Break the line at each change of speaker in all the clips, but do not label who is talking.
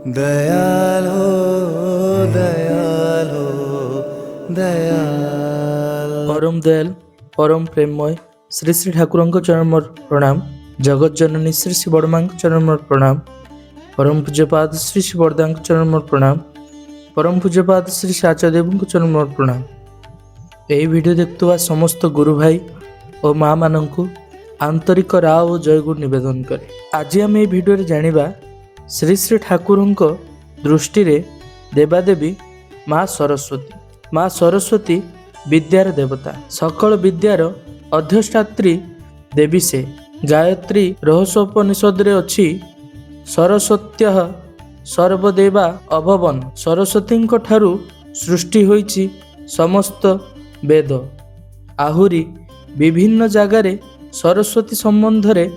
दयाल हो दयाल हो दयाल।
परम दयाल परम प्रेममय श्री श्री ठाकुर चरण प्रणाम। जगत जननी श्री श्री बड़मा चरण प्रणाम। परम पूज्यपाद श्री श्री बरदा चरण प्रणाम। परम पूज्यपाद श्री श्री आचार्यदेव चरण प्रणाम। यही वीडियो देखुवा समस्त गुरु भाई और माँ मानू आंतरिक राव और जय गुरु निवेदन करे। आज आम ये भिडियो जानिबा श्री श्री ठाकुर दृष्टि रे देवादेवी माँ सरस्वती। माँ सरस्वती विद्यार देवता, सकल विद्यार अधिष्ठात्री देवी से। गायत्री रहस्योपनिषद रे अछि सरस्वत्यः सर्वदेवा अभवन। सरस्वती ठारू सृष्टि होइछि समस्त वेद। आहुरी विभिन्न जगार सरस्वती संबंध रे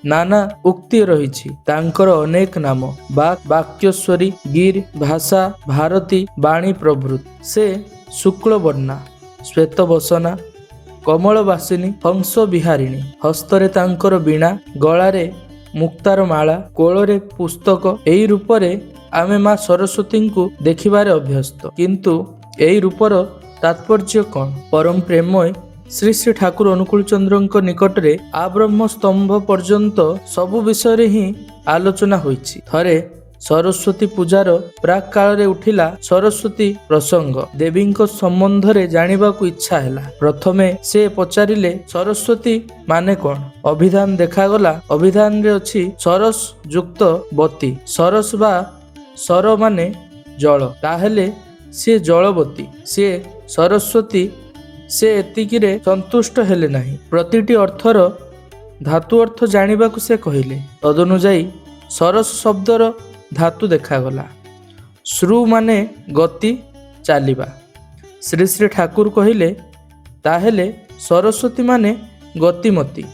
नाना उक्ति रही। तांकर अनेक नाम वाक्यश्वरी, गिर, भाषा, भारती, वाणी प्रभृति। से शुक्ल वर्णा, श्वेत बसना, कमल वासिनी, हंस विहारिणी। हस्तरे तांकर वीणा, गଳାରେ मुक्तार माला, कोଳରେ पुस्तक। एही रूपरे आमे माँ सरस्वती को देखिबारे अभ्यस्त। किंतु एही रूपर तात्पर्य कौन? परम प्रेममय श्री श्री ठाकुर अनुकूल चंद्र निकट रे आब्रह्म स्तंभ पर्यंत सबु विषय ही आलोचना होइछि। थरे सरस्वती पूजार प्राक काल रे उठिला सरस्वती प्रसंग। देवी संबंध रे जानिबा को इच्छा हैला। प्रथमे से पचारिले सरस्वती माने कौन? अभिधान देखागला। अभिधान रे अछि सरस युक्त बती। सरस बा सर माने जल, ताहेले से जलवती, से सरस्वती। से एतिकी रे संतुष्ट हेले नाही। प्रतिटी अर्थर धातु अर्थ जानिबा को से कहिले। तदनुजाई सरस शब्दर धातु देखागला। श्रु माने गति, चालिबा। श्री श्री ठाकुर कहिले ताहेले सरस्वती माने गतिमती,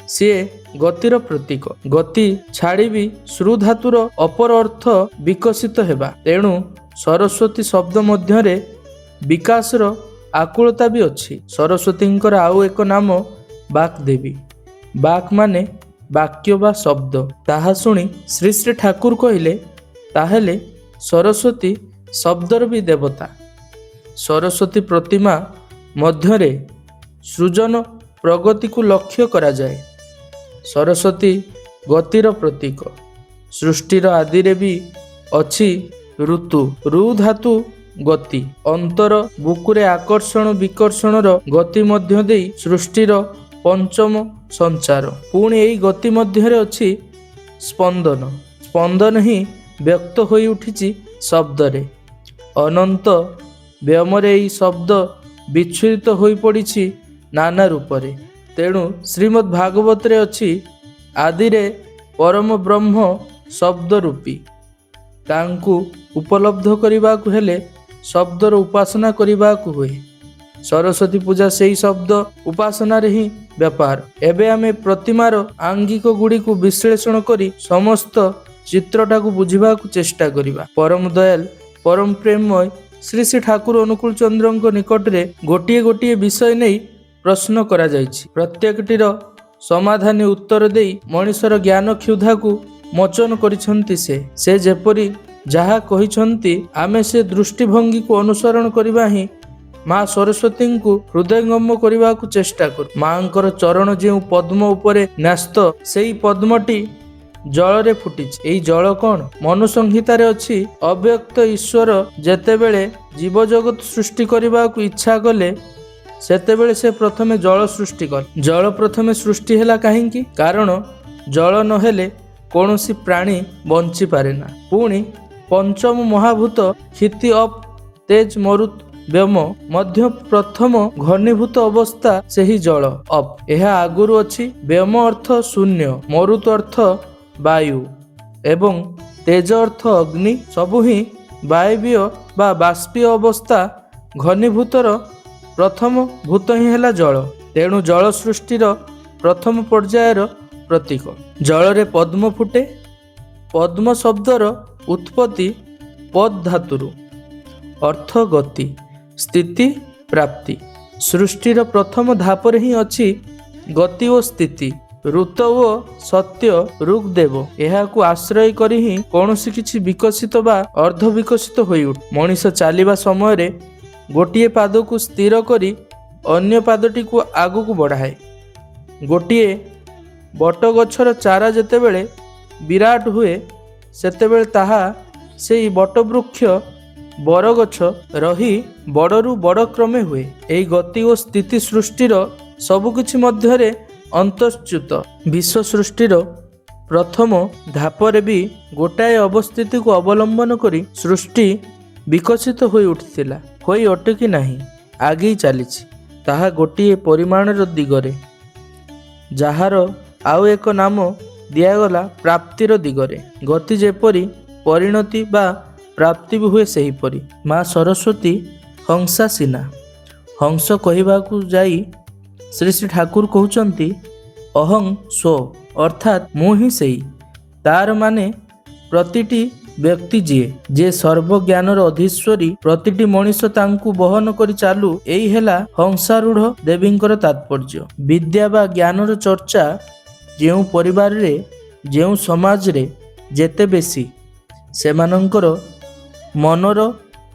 सी गतिर प्रतीक। गति छाड़ी भी श्रु धातुर अपर अर्थ विकसित हेबा। तेणु सरस्वती शब्द मध्यरे विकासर आकुलता भी अच्छी। सरस्वती आउ एक नाम बाक्देवी। बाक माने वाक्य बा शब्द। ताहा सुनी श्री श्री ठाकुर कहिले ताहेले सरस्वती शब्दर भी देवता। सरस्वती प्रतिमा मध्यरे सृजन प्रगति को लक्ष्य करा जाए। सरस्वती गतिर प्रतीक। सृष्टिर आदि रे भी अछि ऋतु। रु धातु गति। अंतर बुकुरे आकर्षण विकर्षणर गति मध्य देई सृष्टिर पंचम संचार। पुणी एई गति मध्यरे अछि स्पंदन। स्पंदन ही व्यक्त होई उठिछि शब्दरे। अनंत व्योमरे एई शब्द विच्छुरित होई पड़िछि नाना रूपरे। तेणु श्रीमद् भागवत रे अछि आदिरे परम ब्रह्म शब्द रूपी। तांकु उपलब्ध करिबा को हेले शब्दर उपासना करिबा को हुए। सरस्वती पूजा सेही शब्द उपासना रे ही व्यापार। एबे आमे प्रतिमार आंगिक गुड़ी को विश्लेषण करी समस्त चित्रटा को बुझिबा को चेष्टा करिबा। परम दयाल परम प्रेममय श्री श्री ठाकुर अनुकूल चंद्र निकट रे गोटिए गोटिए विषय नहीं प्रश्न करा जाइछि। प्रत्येकटीर समाधानी उत्तर देई मनुष्यर ज्ञान क्षुधा को मोचन करिसंती। से जेपरी जहा कहिसंती आमे से दृष्टिभंगी को अनुसरण करिबा ही माँ सरस्वती को हृदयंगम करने को चेष्टा कर। माँकर चरण जो पद्म उपरे न्यस्त सेई पद्मटी जल रे फुटी। एई जल कौन? मनु संहिता रे अछि अव्यक्त ईश्वर जेतेबेले जीव जगत सृष्टि करने को इच्छा कले सेतेबेले से प्रथमे जल सृष्टि कले। जल प्रथमे सृष्टि हैला काहेकि? कारण जल नहेले कौनसी प्राणी बंची पारे ना। पुणी पंचम महाभूत क्षिति अप तेज मरुत व्योम मध्य प्रथम घनीभूत अवस्था से ही जल अप। यह आगुरु अछि व्योम अर्थ शून्य, मरुत अर्थ वायु एवं तेज अर्थ अग्नि। सबु ही वायवीय बा बाष्पीय अवस्था। घनीभूतर प्रथम भूत ही हैला जल। तेणु जल सृष्टिर प्रथम पर्यायर प्रतीक। जलरे पद्म फुटे। पद्म शब्दर उत्पत्ति पद धातुरु। अर्थ गति, स्थिति, प्राप्ति। सृष्टिर प्रथम धापर ही अछि गति और स्थिति। ଋତ ଓ ସତ୍ୟ ରୁକ୍ ଦେବ। ଏହାକୁ ଆଶ୍ରୟ କରି ହିଁ କୌଣସି କିଛି ବିକଶିତ ବା ଅର୍ଦ୍ଧ ବିକଶିତ ହୋଇଉଠେ। ମଣିଷ ଚାଲିବା ସମୟରେ ଗୋଟିଏ ପାଦକୁ ସ୍ଥିର କରି ଅନ୍ୟ ପାଦଟିକୁ ଆଗକୁ ବଢ଼ାଏ। ଗୋଟିଏ ବଟଗଛର ଚାରା ଯେତେବେଳେ ବିରାଟ ହୁଏ ସେତେବେଳେ ତାହା ସେଇ ବଟବୃକ୍ଷ ବରଗଛ ରହି ବଡ଼ରୁ ବଡ଼ କ୍ରମେ ହୁଏ। ଏହି ଗତି ଓ ସ୍ଥିତି ସୃଷ୍ଟିର ସବୁକିଛି ମଧ୍ୟରେ ଅନ୍ତର୍ଚ୍ୟୁତ। ବିଶ୍ୱ ସୃଷ୍ଟିର ପ୍ରଥମ ଧାପରେ ବି ଗୋଟାଏ ଅବସ୍ଥିତିକୁ ଅବଲମ୍ବନ କରି ସୃଷ୍ଟି ବିକଶିତ ହୋଇ ଉଠିଥିଲା, ହୋଇ ଅଟକି ନାହିଁ, ଆଗେଇ ଚାଲିଛି। ତାହା ଗୋଟିଏ ପରିମାଣର ଦିଗରେ, ଯାହାର ଆଉ ଏକ ନାମ ଦିଆଗଲା ପ୍ରାପ୍ତିର ଦିଗରେ। ଗତି ଯେପରି ପରିଣତି ବା ପ୍ରାପ୍ତି ବି ହୁଏ ସେହିପରି। ମା ସରସ୍ୱତୀ ହଂସାସୀନା। ହଂସ କହିବାକୁ ଯାଇ ଶ୍ରୀ ଶ୍ରୀ ଠାକୁର କହୁଛନ୍ତି ଅହଂ ସ୍ୱ, ଅର୍ଥାତ୍ ମୁଁ ହିଁ ସେଇ। ତାର ମାନେ ପ୍ରତିଟି ବ୍ୟକ୍ତି ଯିଏ ସର୍ବଜ୍ଞାନର ଅଧୀଶ୍ୱରୀ, ପ୍ରତିଟି ମଣିଷ ତାଙ୍କୁ ବହନ କରି ଚାଲୁ, ଏଇ ହେଲା ହଂସାରୂଢ଼ ଦେବୀଙ୍କର ତାତ୍ପର୍ଯ୍ୟ। ବିଦ୍ୟା ବା ଜ୍ଞାନର ଚର୍ଚ୍ଚା ଯେଉଁ ପରିବାରରେ, ଯେଉଁ ସମାଜରେ ଯେତେ ବେଶୀ, ସେମାନଙ୍କର ମନର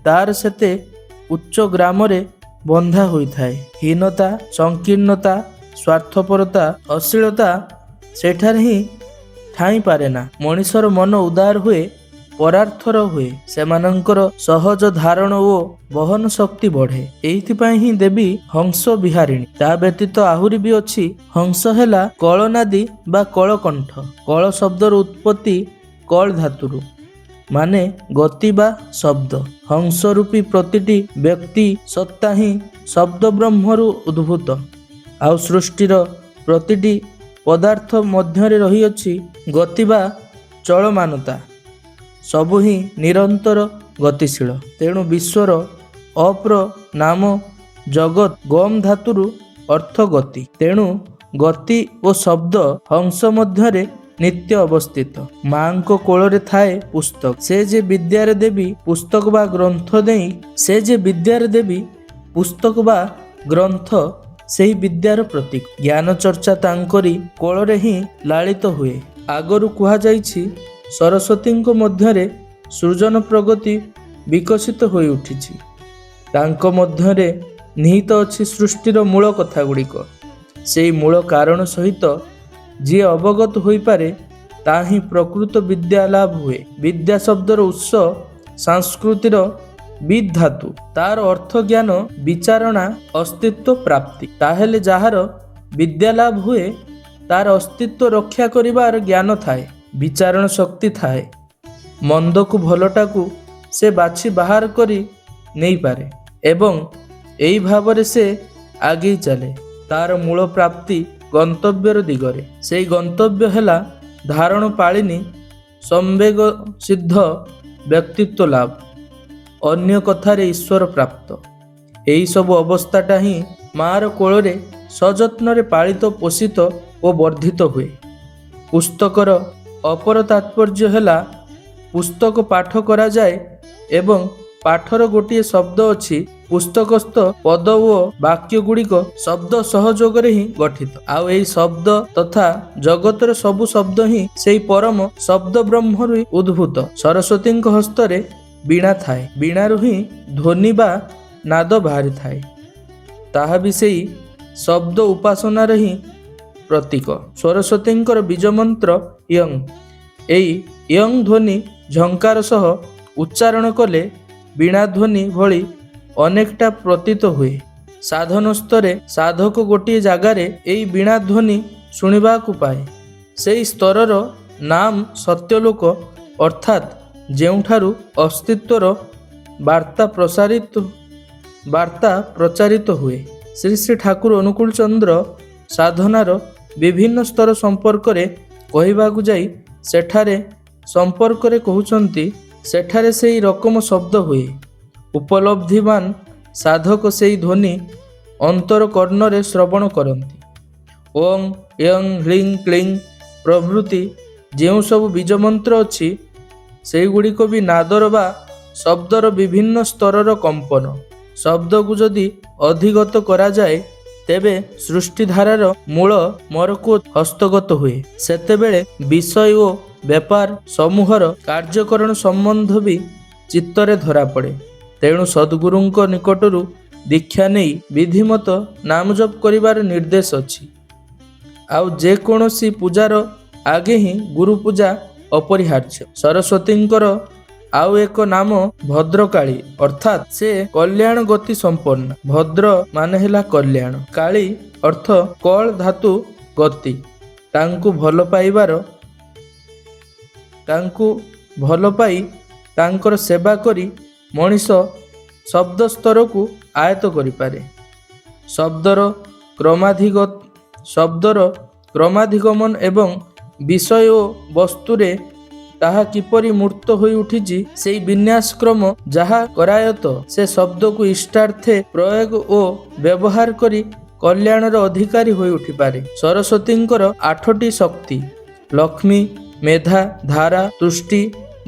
ତାର ସେତେ ଉଚ୍ଚ ଗ୍ରାମରେ ବନ୍ଧା ହୋଇଥାଏ। ହୀନତା, ସଂକୀର୍ଣ୍ଣତା, ସ୍ୱାର୍ଥପରତା, ଅଶ୍ଳୀଳତା ସେଠାରେ ହିଁ ଠାଇଁ ପାରେ ନା। ମଣିଷର ମନ ଉଦାର ହୁଏ, ପରାର୍ଥର ହୁଏ। ସେମାନଙ୍କର ସହଜ ଧାରଣ ଓ ବହନ ଶକ୍ତି ବଢ଼େ। ଏଇଥିପାଇଁ ହିଁ ଦେବୀ ହଂସ ବିହାରିଣୀ। ତା ବ୍ୟତୀତ ଆହୁରି ବି ଅଛି। ହଂସ ହେଲା କଳନାଦୀ ବା କଳକଣ୍ଠ। କଳ ଶବ୍ଦର ଉତ୍ପତ୍ତି କଳ ଧାତୁରୁ, ମାନେ ଗତି ବା ଶବ୍ଦ। ହଂସ ରୂପୀ ପ୍ରତିଟି ବ୍ୟକ୍ତି ସତ୍ତା ହିଁ ଶବ୍ଦ ବ୍ରହ୍ମରୁ ଉଦ୍ଭୂତ। ଆଉ ସୃଷ୍ଟିର ପ୍ରତିଟି ପଦାର୍ଥ ମଧ୍ୟରେ ରହିଅଛି ଗତି ବା ଚଳମାନତା। ସବୁ ହିଁ ନିରନ୍ତର ଗତିଶୀଳ। ତେଣୁ ବିଶ୍ୱର ଅପ୍ର ନାମ ଜଗତ, ଗମ୍ ଧାତୁରୁ ଅର୍ଥ ଗତି। ତେଣୁ ଗତି ଓ ଶବ୍ଦ ହଂସ ମଧ୍ୟରେ ନିତ୍ୟ ଅବସ୍ଥିତ। ମାଙ୍କ କୋଳରେ ଥାଏ ପୁସ୍ତକ। ସେ ଯେ ବିଦ୍ୟାର ଦେବୀ, ପୁସ୍ତକ ବା ଗ୍ରନ୍ଥ ଦେଇ, ସେ ଯେ ବିଦ୍ୟାର ଦେବୀ, ପୁସ୍ତକ ବା ଗ୍ରନ୍ଥ ସେହି ବିଦ୍ୟାର ପ୍ରତୀକ। ଜ୍ଞାନ ଚର୍ଚ୍ଚା ତାଙ୍କରି କୋଳରେ ହିଁ ଲାଳିତ ହୁଏ। ଆଗରୁ କୁହାଯାଇଛି ସରସ୍ୱତୀଙ୍କ ମଧ୍ୟରେ ସୃଜନ ପ୍ରଗତି ବିକଶିତ ହୋଇ ଉଠିଛି। ତାଙ୍କ ମଧ୍ୟରେ ନିହିତ ଅଛି ସୃଷ୍ଟିର ମୂଳ କଥା ଗୁଡ଼ିକ। ସେଇ ମୂଳ କାରଣ ସହିତ ଯିଏ ଅବଗତ ହୋଇପାରେ, ତାହା ହିଁ ପ୍ରକୃତ ବିଦ୍ୟା ଲାଭ ହୁଏ। ବିଦ୍ୟା ଶବ୍ଦର ଉତ୍ସ ସଂସ୍କୃତିର ବିଦ୍ ଧାତୁ। ତାର ଅର୍ଥ ଜ୍ଞାନ, ବିଚାରଣା, ଅସ୍ତିତ୍ୱ ପ୍ରାପ୍ତି। ତାହେଲେ ଯାହାର ବିଦ୍ୟା ଲାଭ ହୁଏ, ତାର ଅସ୍ତିତ୍ୱ ରକ୍ଷା କରିବାର ଜ୍ଞାନ ଥାଏ, ବିଚାରଣ ଶକ୍ତି ଥାଏ। ମନ୍ଦକୁ ଭଲଟାକୁ ସେ ବାଛି ବାହାର କରି ନେଇପାରେ ଏବଂ ଏହି ଭାବରେ ସେ ଆଗେଇ ଚାଲେ ତାର ମୂଳ ପ୍ରାପ୍ତି ଗନ୍ତବ୍ୟର ଦିଗରେ। ସେଇ ଗନ୍ତବ୍ୟ ହେଲା ଧାରଣ ପାଳିନୀ ସମ୍ବେଗ ସିଦ୍ଧ ବ୍ୟକ୍ତିତ୍ୱ ଲାଭ, ଅନ୍ୟ କଥାରେ ଈଶ୍ୱର ପ୍ରାପ୍ତ। ଏହିସବୁ ଅବସ୍ଥାଟା ହିଁ ମାର କୋଳରେ ସଯତ୍ନରେ ପାଳିତ, ପୋଷିତ ଓ ବର୍ଦ୍ଧିତ ହୁଏ। ପୁସ୍ତକର ଅପର ତାତ୍ପର୍ଯ୍ୟ ହେଲା ପୁସ୍ତକ ପାଠ କରାଯାଏ ଏବଂ ପାଠର ଗୋଟିଏ ଶବ୍ଦ ଅଛି। ପୁସ୍ତକସ୍ଥ ପଦ ଓ ବାକ୍ୟ ଗୁଡ଼ିକ ଶବ୍ଦ ସହଯୋଗରେ ହିଁ ଗଠିତ। ଆଉ ଏହି ଶବ୍ଦ ତଥା ଜଗତର ସବୁ ଶବ୍ଦ ହିଁ ସେଇ ପରମ ଶବ୍ଦ ବ୍ରହ୍ମରୁ ଉଦ୍ଭୂତ। ସରସ୍ୱତୀଙ୍କ ହସ୍ତରେ ବୀଣା ଥାଏ। ବୀଣାରୁ ହିଁ ଧ୍ୱନି ବା ନାଦ ବାହାରିଥାଏ। ତାହା ବି ସେଇ ଶବ୍ଦ ଉପାସନାର ହିଁ ପ୍ରତୀକ। ସରସ୍ୱତୀଙ୍କର ବୀଜମନ୍ତ୍ର ୟଂ। ଏଇ ୟଂ ଧ୍ୱନି ଝଙ୍କାର ସହ ଉଚ୍ଚାରଣ କଲେ ବୀଣା ଧ୍ୱନି ଭଳି ଅନେକଟା ପ୍ରତୀତ ହୁଏ। ସାଧନ ସ୍ତରରେ ସାଧକ ଗୋଟିଏ ଜାଗାରେ ଏଇ ବୀଣା ଧ୍ୱନି ଶୁଣିବାକୁ ପାଏ। ସେଇ ସ୍ତରର ନାମ ସତ୍ୟଲୋକ, ଅର୍ଥାତ୍ ଯେଉଁଠାରୁ ଅସ୍ତିତ୍ୱର ବାର୍ତ୍ତା ପ୍ରଚାରିତ ହୁଏ। ଶ୍ରୀ ଶ୍ରୀ ଠାକୁର ଅନୁକୂଳ ଚନ୍ଦ୍ର ସାଧନାର ବିଭିନ୍ନ ସ୍ତର ସମ୍ପର୍କରେ କହିବାକୁ ଯାଇ ସେଠାରେ ସମ୍ପର୍କରେ କହୁଛନ୍ତି, ସେଠାରେ ସେଇ ରକମ ଶବ୍ଦ ହୁଏ। ଉପଲବ୍ଧିମାନ ସାଧକ ସେଇ ଧ୍ୱନି ଅନ୍ତର କର୍ଣ୍ଣରେ ଶ୍ରବଣ କରନ୍ତି। ଓଂ, ୟଂ, ହ୍ଲିଂ, କ୍ଲିଂ ପ୍ରଭୃତି ଯେଉଁ ସବୁ ବୀଜମନ୍ତ୍ର ଅଛି, ସେହିଗୁଡ଼ିକ ବି ନାଦର ବା ଶବ୍ଦର ବିଭିନ୍ନ ସ୍ତରର କମ୍ପନ। ଶବ୍ଦକୁ ଯଦି ଅଧିଗତ କରାଯାଏ, ତେବେ ସୃଷ୍ଟିଧାରାର ମୂଳ ମରକୁ ହସ୍ତଗତ ହୁଏ। ସେତେବେଳେ ବିଷୟ ଓ ବ୍ୟାପାର ସମୂହର କାର୍ଯ୍ୟକରଣ ସମ୍ବନ୍ଧ ବି ଚିତ୍ତରେ ଧରାପଡ଼େ। ତେଣୁ ସଦ୍ଗୁରୁଙ୍କ ନିକଟରୁ ଦୀକ୍ଷା ନେଇ ବିଧିମତ ନାମଜପ କରିବାର ନିର୍ଦ୍ଦେଶ ଅଛି। ଆଉ ଯେକୌଣସି ପୂଜାର ଆଗେ ହିଁ ଗୁରୁ ପୂଜା ଅପରିହାର୍ଯ୍ୟ। ସରସ୍ୱତୀଙ୍କର ଆଉ ଏକ ନାମ ଭଦ୍ରକାଳୀ, ଅର୍ଥାତ୍ ସେ କଲ୍ୟାଣ ଗତି ସମ୍ପନ୍ନ। ଭଦ୍ର ମାନେ ହେଲା କଲ୍ୟାଣ, କାଳୀ ଅର୍ଥ କଳ ଧାତୁ ଗତି। ତାଙ୍କୁ ଭଲ ପାଇ ତାଙ୍କର ସେବା କରି ମଣିଷ ଶବ୍ଦ ସ୍ତରକୁ ଆୟତ୍ତ କରିପାରେ। ଶବ୍ଦର କ୍ରମାଧିଗମନ ଏବଂ ବିଷୟ ଓ ବସ୍ତୁରେ ତାହା କିପରି ମୂର୍ତ୍ତ ହୋଇ ଉଠିଛି, ସେଇ ବିନ୍ୟାସ କ୍ରମ ଯାହା କରାୟତ ସେ ଶବ୍ଦକୁ ଇଷ୍ଟାର୍ଥେ ପ୍ରୟୋଗ ଓ ବ୍ୟବହାର କରି କଲ୍ୟାଣର ଅଧିକାରୀ ହୋଇ ଉଠିପାରେ। ସରସ୍ୱତୀଙ୍କର 8ଟି ଶକ୍ତି ଲକ୍ଷ୍ମୀ, ମେଧା, ଧାରା, ତୁଷ୍ଟି,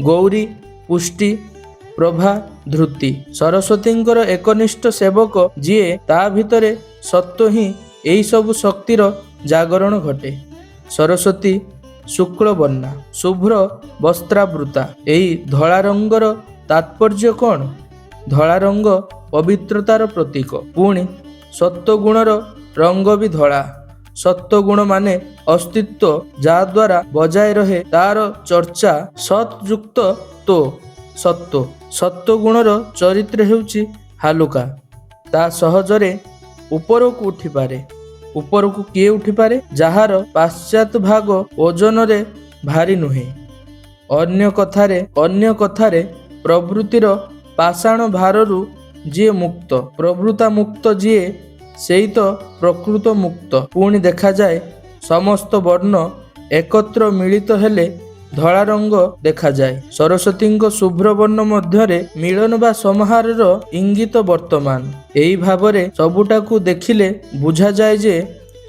ଗୌରୀ, ପୁଷ୍ଟି, ପ୍ରଭା, ଧୃତି। ସରସ୍ୱତୀଙ୍କର ଏକନିଷ୍ଠ ସେବକ ଯିଏ, ତା ଭିତରେ ସତ୍ତ୍ୱ ହିଁ ଏହି ସବୁ ଶକ୍ତିର ଜାଗରଣ ଘଟେ। ସରସ୍ୱତୀ ଶୁକ୍ଳବର୍ଣ୍ଣା, ଶୁଭ୍ର ବସ୍ତ୍ରାବୃତା। ଏହି ଧଳା ରଙ୍ଗର ତାତ୍ପର୍ଯ୍ୟ କ'ଣ? ଧଳା ରଙ୍ଗ ପବିତ୍ରତାର ପ୍ରତୀକ। ପୁଣି ସତ୍ତ୍ୱଗୁଣର ରଙ୍ଗ ବି ଧଳା। ସତ୍ତ୍ୱଗୁଣ ମାନେ ଅସ୍ତିତ୍ୱ, ଯାହାଦ୍ୱାରା ବଜାୟ ରହେ ତାର ଚର୍ଚ୍ଚା। ସତ୍ ଯୁକ୍ତ ତୋ ସତ୍ତ୍ୱ। ସତ୍ତ୍ୱଗୁଣର ଚରିତ୍ର ହେଉଛି ହାଲୁକା, ତା ସହଜରେ ଉପରକୁ ଉଠିପାରେ। ଉପରକୁ କିଏ ଉଠିପାରେ? ଯାହାର ପାଶ୍ଚାତ୍ ଭାଗ ଓଜନରେ ଭାରି ନୁହେଁ। ଅନ୍ୟ କଥାରେ ପ୍ରବୃତ୍ତିର ପାଷାଣ ଭାରରୁ ଯିଏ ମୁକ୍ତ, ପ୍ରବୃତ୍ତା ମୁକ୍ତ ଯିଏ, ସେଇ ତ ପ୍ରକୃତ ମୁକ୍ତ। ପୁଣି ଦେଖାଯାଏ ସମସ୍ତ ବର୍ଣ୍ଣ ଏକତ୍ର ମିଳିତ ହେଲେ ଧଳା ରଙ୍ଗ ଦେଖାଯାଏ। ସରସ୍ୱତୀଙ୍କ ଶୁଭ୍ର ବର୍ଣ୍ଣ ମଧ୍ୟରେ ମିଳନ ବା ସମାହାରର ଇଙ୍ଗିତ ବର୍ତ୍ତମାନ। ଏହି ଭାବରେ ସବୁଟାକୁ ଦେଖିଲେ ବୁଝାଯାଏ ଯେ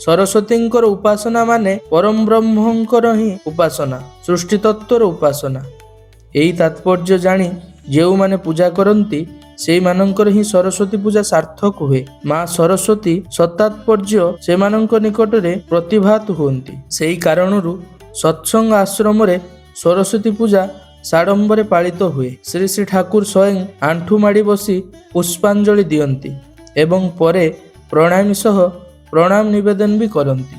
ସରସ୍ୱତୀଙ୍କର ଉପାସନା ମାନେ ପରମ ବ୍ରହ୍ମଙ୍କର ହିଁ ଉପାସନା, ସୃଷ୍ଟିତତ୍ତ୍ୱର ଉପାସନା। ଏହି ତାତ୍ପର୍ଯ୍ୟ ଜାଣି ଯେଉଁମାନେ ପୂଜା କରନ୍ତି ସେଇମାନଙ୍କର ହିଁ ସରସ୍ୱତୀ ପୂଜା ସାର୍ଥକ ହୁଏ। ମା ସରସ୍ୱତୀ ସତାତ୍ପର୍ଯ୍ୟ ସେମାନଙ୍କ ନିକଟରେ ପ୍ରତିଭାତ ହୁଅନ୍ତି। ସେହି କାରଣରୁ ସତ୍ସଙ୍ଗ ଆଶ୍ରମରେ ସରସ୍ୱତୀ ପୂଜା ସାଡ଼ମ୍ବରେ ପାଳିତ ହୁଏ। ଶ୍ରୀ ଶ୍ରୀ ଠାକୁର ସ୍ୱୟଂ ଆଣ୍ଠୁ ମାଡ଼ି ବସି ପୁଷ୍ପାଞ୍ଜଳି ଦିଅନ୍ତି ଏବଂ ପରେ ପ୍ରଣାମୀ ସହ ପ୍ରଣାମ ନିବେଦନ ବି କରନ୍ତି।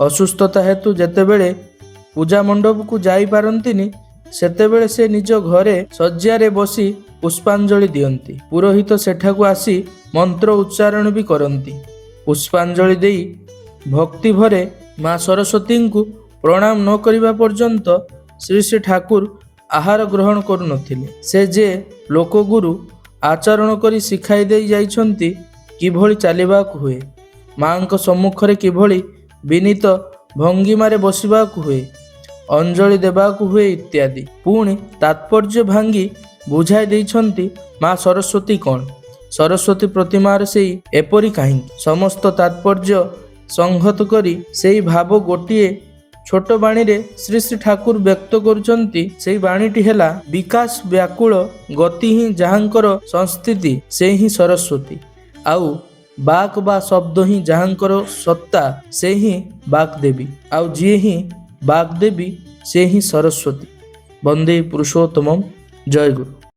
ଅସୁସ୍ଥତା ହେତୁ ଯେତେବେଳେ ପୂଜା ମଣ୍ଡପକୁ ଯାଇପାରନ୍ତିନି, ସେତେବେଳେ ସେ ନିଜ ଘରେ ଶଯ୍ୟାରେ ବସି ପୁଷ୍ପାଞ୍ଜଳି ଦିଅନ୍ତି। ପୁରୋହିତ ସେଠାକୁ ଆସି ମନ୍ତ୍ର ଉଚ୍ଚାରଣ ବି କରନ୍ତି। ପୁଷ୍ପାଞ୍ଜଳି ଦେଇ ଭକ୍ତି ଭରେ ମା ସରସ୍ୱତୀଙ୍କୁ ପ୍ରଣାମ ନ କରିବା ପର୍ଯ୍ୟନ୍ତ ଶ୍ରୀ ଶ୍ରୀ ଠାକୁର ଆହାର ଗ୍ରହଣ କରୁନଥିଲେ। ସେ ଯେ ଲୋକଗୁରୁ ଆଚରଣ କରି ଶିଖାଇ ଦେଇ ଯାଇଛନ୍ତି କିଭଳି ଚାଲିବାକୁ ହୁଏ, ମାଙ୍କ ସମ୍ମୁଖରେ କିଭଳି ବିନୀତ ଭଙ୍ଗିମାରେ ବସିବାକୁ ହୁଏ, ଅଞ୍ଜଳି ଦେବାକୁ ହୁଏ ଇତ୍ୟାଦି। ପୁଣି ତାତ୍ପର୍ଯ୍ୟ ଭାଙ୍ଗି ବୁଝାଇ ଦେଇଛନ୍ତି ମା ସରସ୍ୱତୀ କ'ଣ, ସରସ୍ୱତୀ ପ୍ରତିମାର ସେଇ ଏପରି କାହିଁକି। ସମସ୍ତ ତାତ୍ପର୍ଯ୍ୟ ସଂହତ କରି ସେଇ ଭାବ ଗୋଟିଏ ଛୋଟ ବାଣୀରେ ଶ୍ରୀ ଶ୍ରୀ ଠାକୁର ବ୍ୟକ୍ତ କରୁଛନ୍ତି। ସେଇ ବାଣୀଟି ହେଲା, ବିକାଶ ବ୍ୟାକୁଳ ଗତି ହିଁ ଯାହାଙ୍କର ସଂସ୍ଥିତି, ସେ ହିଁ ସରସ୍ୱତୀ। ଆଉ ବାକ୍ ବା ଶବ୍ଦ ହିଁ ଯାହାଙ୍କର ସତ୍ତା, ସେ ହିଁ ବାକ୍ ଦେବୀ। ଆଉ ଯିଏ ହିଁ ବାକ୍ ଦେବୀ, ସେ ହିଁ ସରସ୍ୱତୀ। ବନ୍ଦେ ପୁରୁଷୋତ୍ତମମ୍। ଜୟ ଗୁରୁ।